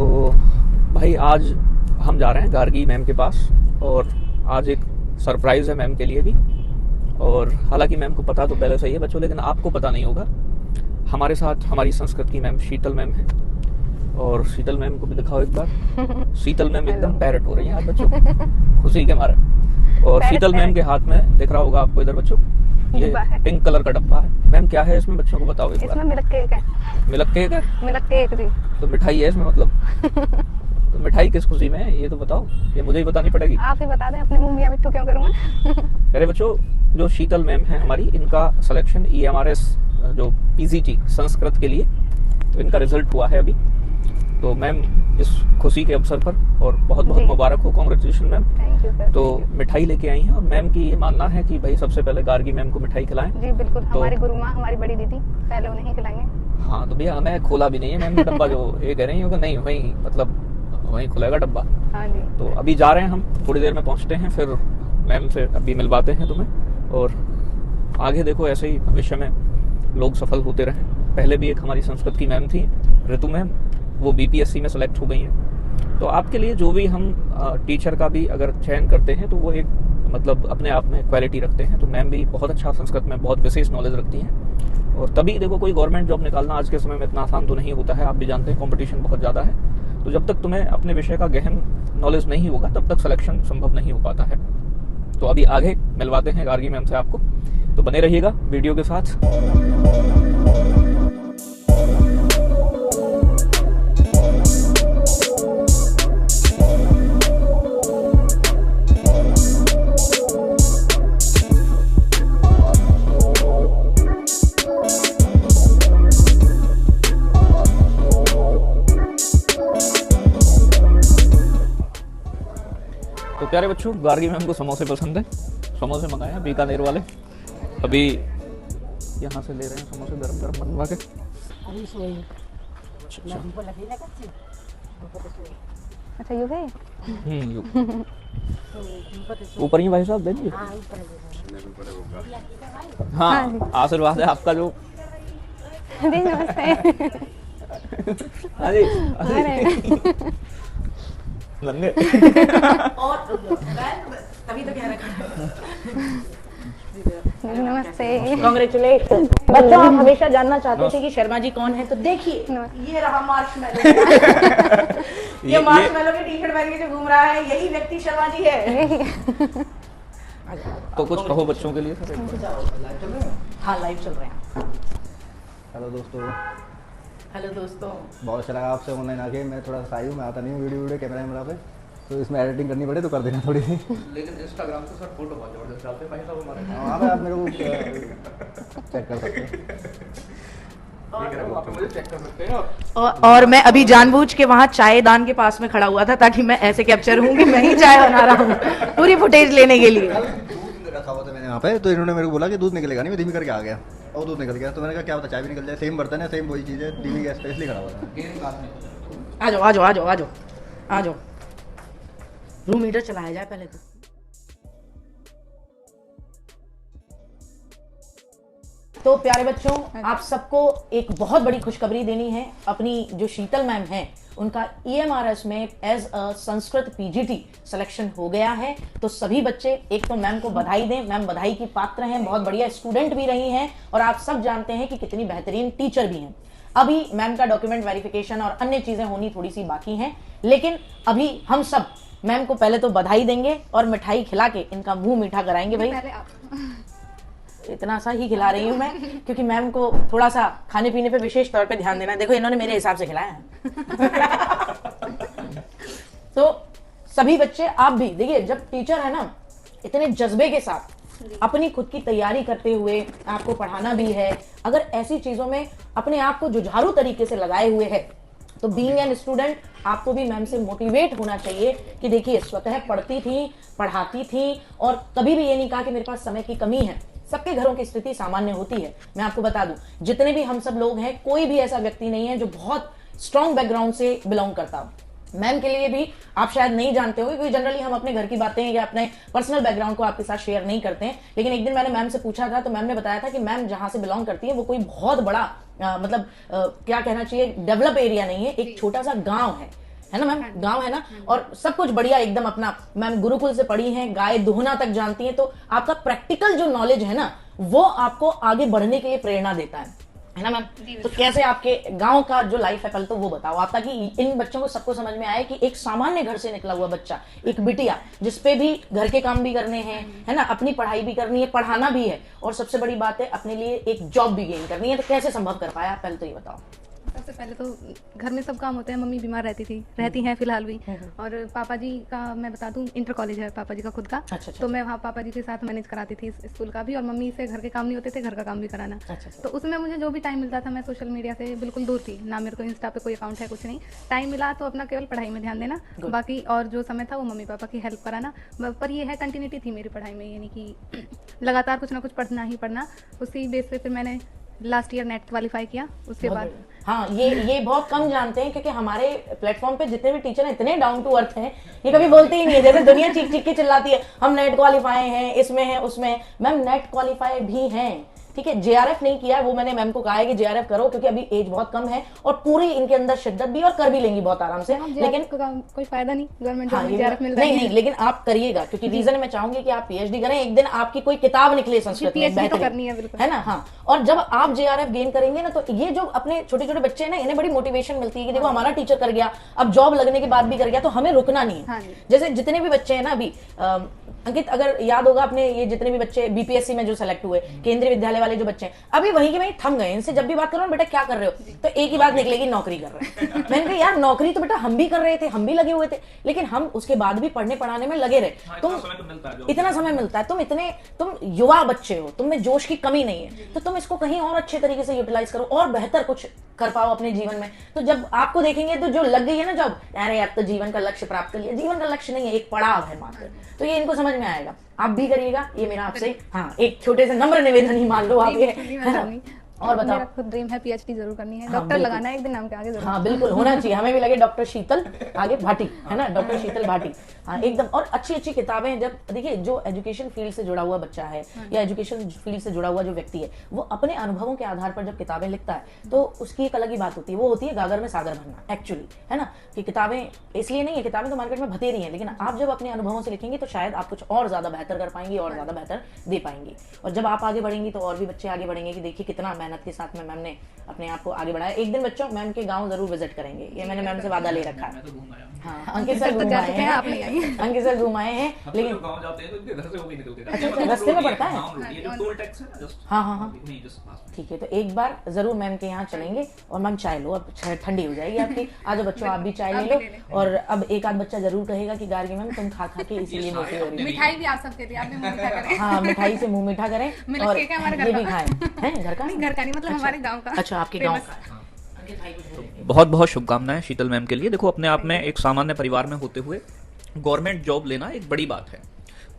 तो भाई आज हम जा रहे हैं गार्गी मैम के पास और आज एक सरप्राइज़ है मैम के लिए भी। और हालांकि मैम को पता तो पहले से ही है बच्चों, लेकिन आपको पता नहीं होगा। हमारे साथ हमारी संस्कृत की मैम शीतल मैम है और शीतल मैम को भी दिखाओ एक बार। शीतल मैम एकदम पैरट हो रही है आज बच्चों खुशी के मारे। और शीतल मैम के हाथ में दिख रहा होगा आपको इधर बच्चों, ये पिंक कलर का डब्बा है। मैम क्या है इसमें, बच्चों को बताओ एक बार। इसमें मिल्क केक है। मिल्क केक है? मिल्क केक जी। तो मिठाई है इसमें मतलब? तो मिठाई किस खुशी में है ये तो बताओ, ये मुझे ही बतानी पड़ेगी। आप ही बता दें, अपने मुंह मियां मिट्ठू क्यों करूँगा। अरे बच्चों, जो शीतल मैम है हमारी, इनका सिलेक्शन EMRS जो PGT संस्कृत के लिए, तो इनका रिजल्ट हुआ है अभी। तो मैम इस खुशी के अवसर पर और बहुत बहुत मुबारक हो, congratulation ma'am. Thank you sir. तो मिठाई लेके आई हैं और मैम की ये मानना है कि भाई सबसे पहले गार्गी मैम को मिठाई खिलाएं। जी बिल्कुल, हमारी गुरु माँ, हमारी बड़ी दीदी, पहले उन्हें ही खिलाएंगे। हाँ तो भैया हमें खोला भी नहीं है मैम का डब्बा, जो ये कह रही होगा नहीं वहीं मतलब वहीं खुलेगा डब्बा। हाँ जी। तो अभी जा रहे हैं हम, थोड़ी देर में पहुंचते हैं, फिर मैम से अभी मिलवाते हैं तुम्हें। और आगे देखो ऐसे ही भविष्य में लोग सफल होते रहें। पहले भी एक हमारी संस्कृत की मैम थी ऋतु मैम, वो BPSC में सेलेक्ट हो गई हैं। तो आपके लिए जो भी हम टीचर का भी अगर चयन करते हैं तो वो एक मतलब अपने आप में क्वालिटी रखते हैं। तो मैम भी बहुत अच्छा संस्कृत में बहुत विशेष नॉलेज रखती हैं। और तभी देखो, कोई गवर्नमेंट जॉब निकालना आज के समय में इतना आसान तो नहीं होता है, आप भी जानते हैं कंपटीशन बहुत ज़्यादा है। तो जब तक तुम्हें अपने विषय का गहन नॉलेज नहीं होगा तब तक सिलेक्शन संभव नहीं हो पाता है। तो अभी आगे मिलवाते हैं गार्गी मैम से आपको, तो बने रहिएगा वीडियो के साथ। तो प्यारे बच्चों, गार्गी मैम को समोसे पसंद है, समोसे मंगाए हैं बीकानेर वाले। अभी यहाँ से ले रहे हैं समोसे गरम गरम बनवा के। अच्छा यू है। ऊपर ही भाई साहब दे दीजिए। हाँ आशीर्वाद है आपका जो। नमस्ते। हाँ जी लंगे। और तभी तो कह रखा। नमस्ते। कांग्रेचुलेशन बच्चों, आप हमेशा जानना चाहते थे कि शर्मा जी कौन है, तो देखिए ये रहा मार्शमैलो। ये मार्शमैलो की टी-शर्ट पहन के जो घूम रहा है, यही व्यक्ति शर्मा जी है। तो कुछ कहो बच्चों के लिए सर। हाँ लाइव चल रहे हैं। हेलो दोस्तों। हेलो दोस्तों। बहुत अच्छा लगा आपसे ऑनलाइन आके। मैं थोड़ा सा मैं आता नहीं हूँ वीडियो कैमरा पे, तो इसमें एडिटिंग करनी पड़े तो कर देना थोड़ी सी। लेकिन इंस्टाग्राम पे सर फोटो बहुत जबरदस्त डालते हैं भाई साहब हमारे। हाँ भाई, आप मेरे को चेक कर सकते हैं। मुझे चेक कर सकते हैं। और मैं अभी जानबूझ के वहाँ चाय दान के पास में खड़ा हुआ था ताकि मैं ऐसे कैप्चर हूँ कि मैं ही चाय बना रहा हूँ पूरी फुटेज लेने के लिए। दूध रखा हुआ था मैंने यहाँ पे, तो इन्होंने मेरे को बोला कि दूध निकलेगा नहीं, मैं धीमी करके आ गया और दूध निकल गया। तो मैंने कहा क्या पता चाय भी निकल जाए, सेम बर्तन है, सेम वही चीज़ है, धीमी गैस पे इसलिए खड़ा हुआ था। आ जाओ आ जाओ आ जाओ आ जाओ आ जाओ, रूम हीटर चलाया जाए पहले तो। तो प्यारे बच्चों, आप सबको एक बहुत बड़ी खुशखबरी देनी है। अपनी जो शीतल मैम हैं, उनका EMRS में as a Sanskrit PGT selection हो गया है। तो सभी बच्चे एक तो मैम को बधाई दें। मैम बधाई की पात्र हैं, बहुत बढ़िया स्टूडेंट भी रही हैं और आप सब जानते हैं कि कितनी बेहतरीन टीचर भी हैं। अभी मैम का डॉक्यूमेंट वेरिफिकेशन और अन्य चीजें होनी थोड़ी सी बाकी हैं, लेकिन अभी हम सब मैम को पहले तो बधाई देंगे और मिठाई खिला के इनका मुंह मीठा कराएंगे। भाई इतना सा ही खिला रही हूँ मैं, क्योंकि मैम को थोड़ा सा खाने पीने पे विशेष तौर पे ध्यान देना है। देखो इन्होंने मेरे हिसाब से खिलाया है। तो सभी बच्चे, आप भी देखिए, जब टीचर है ना इतने जज्बे के साथ अपनी खुद की तैयारी करते हुए, आपको पढ़ाना भी है, अगर ऐसी चीजों में अपने आप को जुझारू तरीके से लगाए हुए है, तो बीइंग एन स्टूडेंट आपको भी मैम से मोटिवेट होना चाहिए कि देखिए स्वतः पढ़ती थी, पढ़ाती थी और कभी भी ये नहीं कहा कि मेरे पास समय की कमी है। सबके घरों की स्थिति सामान्य होती है। मैं आपको बता दूं, जितने भी हम सब लोग हैं, कोई भी ऐसा व्यक्ति नहीं है जो बहुत स्ट्रॉन्ग बैकग्राउंड से बिलोंग करता हो। मैम के लिए भी आप शायद नहीं जानते हो, क्योंकि जनरली हम अपने घर की बातें या अपने पर्सनल बैकग्राउंड को आपके साथ शेयर नहीं करते हैं। लेकिन एक दिन मैंने मैम से पूछा था, तो मैम ने बताया था कि मैम जहां से बिलोंग करती है वो कोई बहुत बड़ा क्या कहना चाहिए, डेवलप एरिया नहीं है, एक छोटा सा गांव है। है ना मैम, गांव है ना, और सब कुछ बढ़िया एकदम अपना। मैम गुरुकुल से पढ़ी हैं, गाय दुहना तक जानती हैं, तो आपका प्रैक्टिकल जो नॉलेज है ना वो आपको आगे बढ़ने के लिए प्रेरणा देता है ना मैम। तो कैसे आपके गांव का जो लाइफ है पहले तो वो बताओ आप, ताकि इन बच्चों को सबको समझ में आए कि एक सामान्य घर से निकला हुआ बच्चा, एक बिटिया जिसपे भी घर के काम भी करने हैं, है ना, अपनी पढ़ाई भी करनी है, पढ़ाना भी है, और सबसे बड़ी बात है अपने लिए एक जॉब भी गेन करनी है, तो कैसे संभव कर पाया पहले तो ये बताओ। सबसे पहले तो घर में सब काम होते हैं, मम्मी बीमार रहती हैं फिलहाल भी, और पापा जी का मैं बता दूं इंटर कॉलेज है पापा जी का खुद का। अच्छा। तो मैं वहाँ पापा जी के साथ मैनेज कराती थी स्कूल का भी, और मम्मी से घर के काम नहीं होते थे, घर का काम भी कराना। अच्छा। तो उसमें मुझे जो भी टाइम मिलता था, मैं सोशल मीडिया से बिल्कुल दूर थी ना, मेरे को इंस्टा पे कोई अकाउंट है कुछ नहीं, टाइम मिला तो अपना केवल पढ़ाई में ध्यान देना, बाकी और जो समय था वो मम्मी पापा की हेल्प कराना। पर ये है कंटिन्यूटी थी मेरी पढ़ाई में, यानी कि लगातार कुछ ना कुछ पढ़ना ही पढ़ना। उसी बेस पे फिर मैंने लास्ट ईयर नेट क्वालिफाई किया, उसके बाद हाँ ये बहुत कम जानते हैं, क्योंकि हमारे प्लेटफॉर्म पे जितने भी टीचर हैं इतने डाउन टू अर्थ हैं, ये कभी बोलते ही नहीं है, जैसे दुनिया चीख चीख के चिल्लाती है हम नेट क्वालिफाई हैं, इसमें है उसमें है। मैम नेट क्वालिफाई भी हैं, ठीक है, जेआरएफ नहीं किया है, वो मैंने मैम को कहा है कि जेआरएफ करो, क्योंकि अभी एज बहुत कम है और पूरी इनके अंदर शिद्दत भी, और कर भी लेंगी बहुत आराम से। लेकिन कोई फायदा नहीं, गवर्नमेंट हाँ, जॉब में जेआरएफ मिल रहा है। नहीं, लेकिन आप करिएगा, क्योंकि रीजन मैं चाहूंगी कि आप पीएचडी करें, एक दिन आपकी कोई किताब निकले संस्कृत में, पीएचडी तो करनी है बिल्कुल, है ना। हाँ, और जब आप जेआरएफ गेन करेंगे ना, तो ये जो अपने छोटे छोटे बच्चे हैं ना, इन्हें बड़ी मोटिवेशन मिलती है कि देखो हमारा टीचर कर गया, अब जॉब लगने के बाद भी कर गया, तो हमें रुकना नहीं है। जैसे जितने भी बच्चे हैं ना अभी, अंकित अगर याद होगा अपने, ये जितने भी बच्चे बीपीएससी में जो सेलेक्ट हुए, केंद्रीय विद्यालय वाले जो बच्चे हैं, अभी वहीं के वहीं थम गए। इनसे जब भी बात करो बेटा क्या कर रहे हो, तो एक ही बात निकलेगी, नौकरी कर रहे हैं। मैंने कहा यार नौकरी तो बेटा हम भी कर रहे थे, हम भी लगे हुए थे, लेकिन हम उसके बाद भी पढ़ने पढ़ाने में लगे रहे। तुम इतना समय मिलता है, तुम युवा बच्चे हो, तुम में जोश की कमी नहीं है, तो तुम इसको कहीं और अच्छे तरीके से यूटिलाइज करो और बेहतर कुछ कर पाओ अपने जीवन में। तो जब आपको देखेंगे तो जो लग गई है ना जॉब, अरे अब तो जीवन का लक्ष्य प्राप्त कर लिया, जीवन का लक्ष्य नहीं है, एक पड़ाव है मात्र। तो ये इनको समझ में आएगा, आप भी करिएगा, ये मेरा आपसे हाँ एक छोटे से नम्र निवेदन ही मान लो आप ये। और बताओ। मेरा खुद ड्रीम है पीएचडी जरूर करनी है, डॉक्टर लगाना है एक दिन नाम के आगे जरूर। हाँ बिल्कुल होना चाहिए, हमें भी लगे डॉक्टर शीतल आगे भाटी, है ना, डॉक्टर शीतल भाटी। हाँ एकदम, और अच्छी अच्छी किताबें, जब देखिए जो एजुकेशन फील्ड से जुड़ा हुआ बच्चा है या एजुकेशन फील्ड से जुड़ा हुआ जो व्यक्ति है, वो अपने अनुभवों के आधार पर जब किताबें लिखता है तो उसकी एक अलग ही बात होती है, वो होती है गागर में सागर भरना एक्चुअली, है ना। कि किताबें इसलिए नहीं है, किताबें तो मार्केट में भतेरी हैं, लेकिन आप जब अपने अनुभवों से लिखेंगे तो शायद आप कुछ और ज्यादा बेहतर कर पाएंगे और ज्यादा बेहतर दे पाएंगे। और जब आप आगे बढ़ेंगी तो और भी बच्चे आगे बढ़ेंगे कि देखिए कितना मेहनत के साथ में मैम ने अपने आप को आगे बढ़ाया। एक दिन बच्चों मैम के गांव जरूर विजिट करेंगे, ये मैंने मैम से वादा ले रखा है। हाँ अंकित सर घूम आए हैं, आप नहीं आई। अंकित सर घूम आए हैं, लेकिन गांव जाते हैं तो इनके घर से वो भी निकल के अच्छा रास्ते में पड़ता है। हाँ ठीक है, तो एक बार जरूर मैम के यहाँ चलेंगे। और मैम चाय लो, अब ठंडी हो जाएगी आपकी, आज बच्चों आप भी चाय ले लो। और अब एक आध बच्चा जरूर कहेगा कि गार्गी मैम तुम खा खा के इसीलिए मोटी हो रही है। मिठाई भी आप सबके लिए, आप भी मुंह मीठा करें। हाँ मिठाई से मुंह मीठा करें, और ये भी खाएं। हैं घर का? घर का नहीं, मतलब हमारे गाँव का। अच्छा आपके गाँव का। बहुत बहुत शुभकामनाएं शीतल मैम के लिए। देखो अपने आप में एक सामान्य परिवार में होते हुए गवर्नमेंट जॉब लेना एक बड़ी बात है,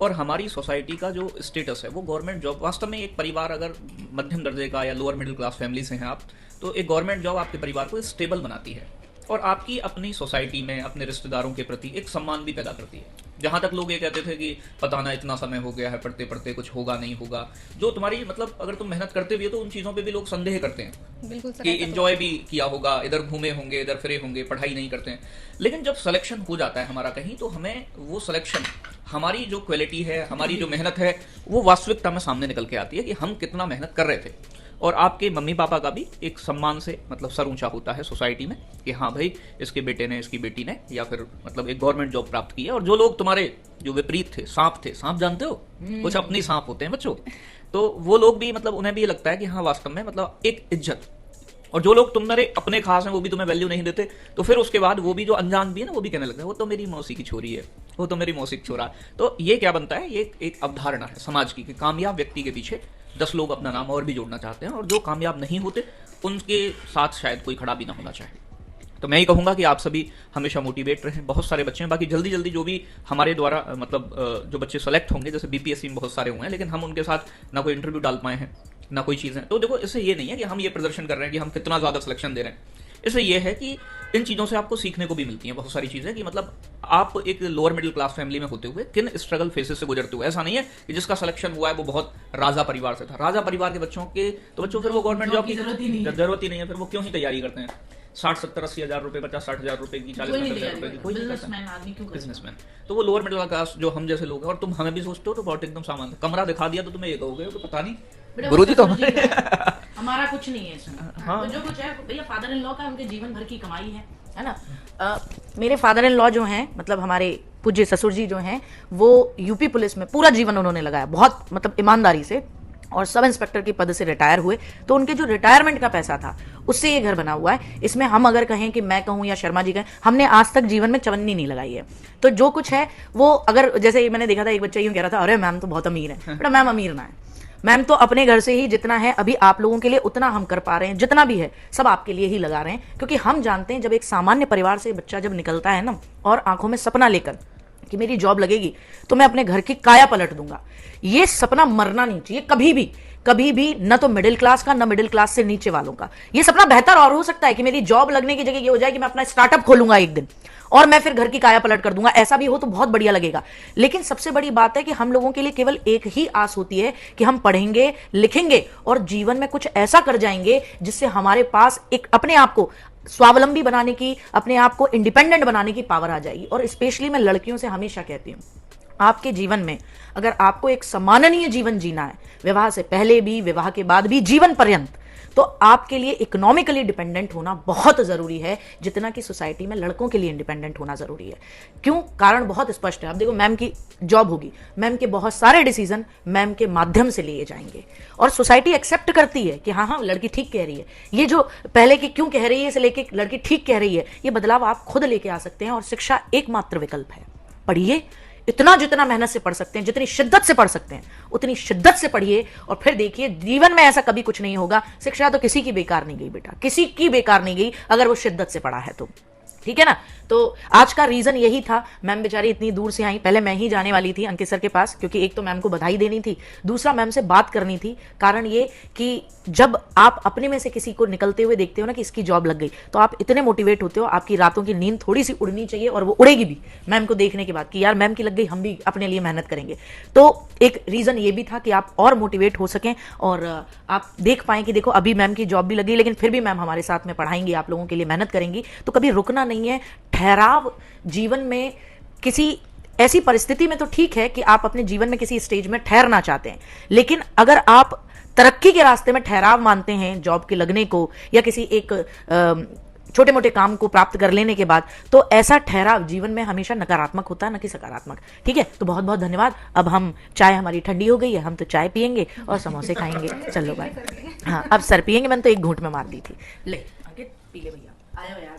और हमारी सोसाइटी का जो स्टेटस है वो गवर्नमेंट जॉब, वास्तव में एक परिवार अगर मध्यम दर्जे का या लोअर मिडिल क्लास फैमिली से हैं आप, तो एक गवर्नमेंट जॉब आपके परिवार को स्टेबल बनाती है और आपकी अपनी सोसाइटी में अपने रिश्तेदारों के प्रति एक सम्मान भी पैदा करती है। जहाँ तक लोग ये कहते थे कि पता ना इतना समय हो गया है, पढ़ते पढ़ते कुछ होगा नहीं होगा, जो तुम्हारी मतलब अगर तुम मेहनत करते भी हो तो उन चीज़ों पे भी लोग संदेह करते हैं बिल्कुल कि एंजॉय भी किया होगा, इधर घूमे होंगे, इधर फिरे होंगे, पढ़ाई नहीं करते हैं। लेकिन जब सिलेक्शन हो जाता है हमारा कहीं, तो हमें वो सिलेक्शन, हमारी जो क्वालिटी है, हमारी जो मेहनत है, वो वास्तविकता में सामने निकल के आती है कि हम कितना मेहनत कर रहे थे। और आपके मम्मी पापा का भी एक सम्मान से मतलब सर ऊंचा होता है सोसाइटी में कि हाँ भाई इसके बेटे ने, इसकी बेटी ने या फिर मतलब एक गवर्नमेंट जॉब प्राप्त की है। और जो लोग तुम्हारे जो विपरीत थे, सांप जानते हो, कुछ अपनी सांप होते हैं बच्चों, तो वो लोग भी मतलब उन्हें भी ये लगता है कि हाँ वास्तव में मतलब एक इज्जत। और जो लोग तुम्हारे अपने खास हैं वो भी तुम्हें वैल्यू नहीं देते, तो फिर उसके बाद वो भी जो अनजान भी है ना, वो भी कहने लगता है वो तो मेरी मौसी की छोरी है, वो तो मेरी मौसी की छोरा। तो ये क्या बनता है, ये एक अवधारणा है समाज की कि कामयाब व्यक्ति के पीछे 10 लोग अपना नाम और भी जोड़ना चाहते हैं, और जो कामयाब नहीं होते उनके साथ शायद कोई खड़ा भी ना होना चाहिए। तो मैं ही कहूँगा कि आप सभी हमेशा मोटिवेट रहें। बहुत सारे बच्चे हैं, बाकी जल्दी जल्दी जो भी हमारे द्वारा मतलब जो बच्चे सेलेक्ट होंगे, जैसे बीपीएससी में बहुत सारे हुए हैं, लेकिन हम उनके साथ ना कोई इंटरव्यू डाल पाए हैं ना कोई चीज़ें। तो देखो इससे ये नहीं है कि हम ये प्रदर्शन कर रहे हैं कि हम कितना ज़्यादा सिलेक्शन दे रहे हैं, इससे ये है कि इन चीज़ों से आपको सीखने को भी मिलती हैं बहुत सारी चीज़ें, कि मतलब आप एक लोअर मिडिल क्लास फैमिली में होते हुए किन स्ट्रगल फेसेस से गुजरते हुए। ऐसा नहीं है कि जिसका सिलेक्शन हुआ है वो बहुत राजा परिवार से था। राजा परिवार के बच्चों फिर वो गवर्नमेंट जॉब की जरूरत ही नहीं है, फिर वो क्यों ही तैयारी करते हैं। 60-70-80 हज़ार रुपए, 50-60 हज़ार रुपए की, 40-50 हज़ार रुपए की कोई बिजनेसमैन। तो वो लोअर मिडिल क्लास जो हम जैसे लोग हैं, और तुम हमें भी सोचते हो तो बहुत एकदम सामान्य। कमरा दिखा दिया तो तुम्हें ये कहोगे तो पता नहीं गुरुजी तो हमारा कुछ नहीं है इसमें। हाँ। तो जो कुछ है भैया फादर इन लॉ का, उनके जीवन भर की कमाई है ना। मेरे फादर इन लॉ जो हैं, मतलब हमारे पूज्य ससुर जी जो हैं, वो यूपी पुलिस में पूरा जीवन उन्होंने लगाया, बहुत मतलब ईमानदारी से, और सब इंस्पेक्टर के पद से रिटायर हुए। तो उनके जो रिटायरमेंट का पैसा था उससे ये घर बना हुआ है। इसमें हम अगर कहें कि मैं कहूँ या शर्मा जी कहें, हमने आज तक जीवन में चवन्नी नहीं लगाई है। तो जो कुछ है वो, अगर जैसे मैंने देखा था एक बच्चा यूं कह रहा था, अरे मैम तो बहुत अमीर है। बेटा मैम अमीर ना है, मैम तो अपने घर से ही जितना है अभी आप लोगों के लिए उतना हम कर पा रहे हैं, जितना भी है सब आपके लिए ही लगा रहे हैं। क्योंकि हम जानते हैं जब एक सामान्य परिवार से बच्चा जब निकलता है ना, और आंखों में सपना लेकर कि मेरी जॉब लगेगी तो मैं अपने घर की काया पलट दूंगा, ये सपना मरना नहीं चाहिए कभी भी, न तो मिडिल क्लास का, न मिडिल क्लास से नीचे वालों का। ये सपना बेहतर और हो सकता है कि मेरी जॉब लगने की जगह ये हो जाए कि मैं अपना स्टार्टअप खोलूंगा एक दिन और मैं फिर घर की काया पलट कर दूंगा। ऐसा भी हो तो बहुत बढ़िया लगेगा। लेकिन सबसे बड़ी बात है कि हम लोगों के लिए केवल एक ही आस होती है कि हम पढ़ेंगे, लिखेंगे और जीवन में कुछ ऐसा कर जाएंगे जिससे हमारे पास एक अपने आप को स्वावलंबी बनाने की, अपने आप को इंडिपेंडेंट बनाने की पावर आ जाएगी। और स्पेशली मैं लड़कियों से हमेशा कहती हूं, आपके जीवन में अगर आपको एक सम्माननीय जीवन जीना है, विवाह से पहले भी, विवाह के बाद भी, जीवन पर्यंत, तो आपके लिए इकोनॉमिकली डिपेंडेंट होना बहुत जरूरी है, जितना कि सोसाइटी में लड़कों के लिए इंडिपेंडेंट होना जरूरी है। क्यों? कारण बहुत स्पष्ट है। अब देखो, मैम की जॉब होगी, मैम के बहुत सारे डिसीजन मैम के माध्यम से लिए जाएंगे और सोसाइटी एक्सेप्ट करती है कि हाँ हाँ लड़की ठीक कह रही है। ये जो पहले की क्यों कह रही है से लेके लड़की ठीक कह रही है, ये बदलाव आप खुद लेके आ सकते हैं। और शिक्षा एकमात्र विकल्प है। पढ़िए, इतना जितना मेहनत से पढ़ सकते हैं, जितनी शिद्दत से पढ़ सकते हैं उतनी शिद्दत से पढ़िए, और फिर देखिए जीवन में ऐसा कभी कुछ नहीं होगा। शिक्षा तो किसी की बेकार नहीं गई बेटा, किसी की बेकार नहीं गई अगर वो शिद्दत से पढ़ा है तो, ठीक है ना। तो आज का रीजन यही था। मैम बेचारी इतनी दूर से आई, पहले मैं ही जाने वाली थी अंकित सर के पास, क्योंकि एक तो मैम को बधाई देनी थी, दूसरा मैम से बात करनी थी। कारण ये कि जब आप अपने में से किसी को निकलते हुए देखते हो ना कि इसकी जॉब लग गई, तो आप इतने मोटिवेट होते हो, आपकी रातों की नींद थोड़ी सी उड़नी चाहिए, और वो उड़ेगी भी मैम को देखने के बाद कि यार मैम की लग गई, हम भी अपने लिए मेहनत करेंगे। तो एक रीजन ये भी था कि आप और मोटिवेट हो सकें और आप देख पाएं कि देखो अभी मैम की जॉब भी लगी, लेकिन फिर भी मैम हमारे साथ में पढ़ाएंगी, आप लोगों के लिए मेहनत करेंगी। तो कभी रुकना नहीं है। ठहराव जीवन में किसी ऐसी परिस्थिति में तो ठीक है कि आप अपने जीवन में किसी स्टेज में ठहरना चाहते हैं, लेकिन अगर आप तरक्की के रास्ते में ठहराव मानते हैं, जॉब के लगने को या किसी एक छोटे मोटे काम को प्राप्त कर लेने के बाद, तो ऐसा ठहराव जीवन में हमेशा नकारात्मक होता है, न कि सकारात्मक। ठीक है, तो बहुत बहुत धन्यवाद। अब हम चाय हमारी ठंडी हो गई है, हम तो चाय पियेंगे और समोसे खाएंगे। चलो बाय। हाँ, अब सर पियेंगे, मैंने तो एक घूंट में मार दी थी। ले अंकित पी ले भैया, आया यार।